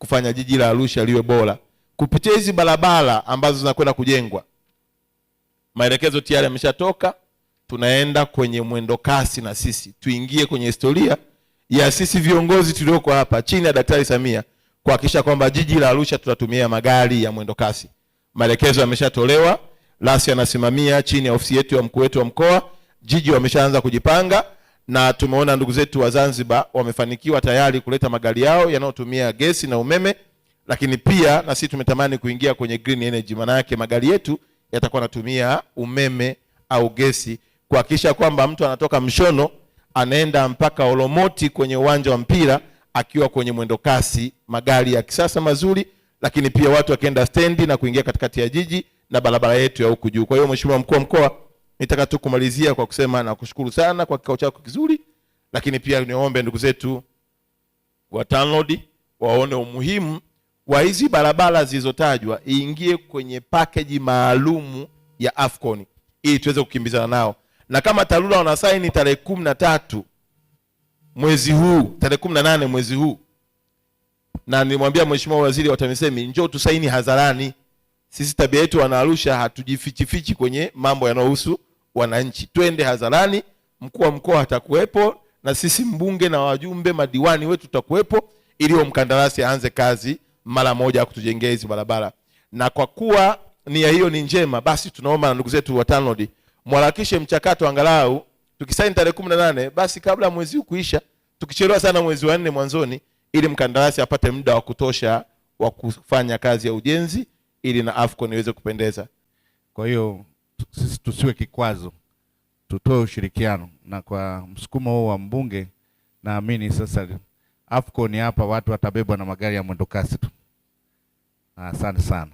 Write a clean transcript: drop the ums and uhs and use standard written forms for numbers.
kufanya jiji la Arusha liwe bora kupitia hizi barabara ambazo zinakwenda kujengwa. Maelekezo tayari yameshatoka, tunaenda kwenye mwendo kasi, na sisi tuingie kwenye historia ya sisi viongozi tulioko hapa chini ya Daktari Samia kuhakikisha kwamba jiji la Arusha tutatumia magari ya mwendo kasi. Maelekezo yameshatolewa, RAS anasimamia chini ya ofisi yetu ya mkuu wetu wa mkoa. Jiji wameshaanza kujipanga, na tumeona ndugu zetu wa Zanzibar wamefanikiwa tayari kuleta magari yao yanayotumia gesi na umeme, lakini pia na sisi tumetamani kuingia kwenye green energy. Maana yake magari yetu yatakuwa yanatumia umeme au gesi, kuhakikisha kwamba mtu anatoka Mshono anaenda mpaka Olomoti kwenye uwanja wa mpira akiwa kwenye mwendo kasi, magari ya kisasa mazuri, lakini pia watu wakienda stendi na kuingia katikati ya jiji na barabara yetu ya huku juu. Kwa hiyo Mheshimiwa Mkuu wa Mkoa, nitaka tu kumalizia kwa kusema na kushukuru sana kwa kikao chako kizuri, lakini pia niombe ndugu zetu wa TANROADS waone umuhimu wa hizi barabara zilizotajwa iingie kwenye package maalumu ya AFCON ili tuweze kukimbizana nao. Na kama TARURA wanasaini tarehe 13 mwezi huu, tarehe 18 mwezi huu, na nilimwambia Mheshimiwa Waziri wa TAMISEMI njoo tusaini hadharani. Sisi tabia yetu wana Arusha hatujifichi kwenye mambo yanayohusu wananchi. Twende hadharani, mkuu wa mkoa atakuwepo, na sisi mbunge na wajumbe madiwani wetu tutakuwepo, ili mkandarasi aanze kazi mara moja kutujengea hizi barabara. Na kwa kuwa nia hiyo ni njema, basi tunaomba na ndugu zetu wa TANROADS mharakishe mchakato, angalau tukisaini tarehe 18 basi kabla mwezi huu kuisha, tukichelewa sana mwezi wa 4 mwanzoni, ili mkandarasi apate muda wa kutosha wa kufanya kazi ya ujenzi ili na AFCON iweze kupendeza. Kwa hiyo sisi tusiwe kikwazo, tutoe ushirikiano, na kwa msukumo huo wa mbunge naamini sasa AFCON hapa watu watabebwa na magari ya mwendo kasi tu. Asante sana.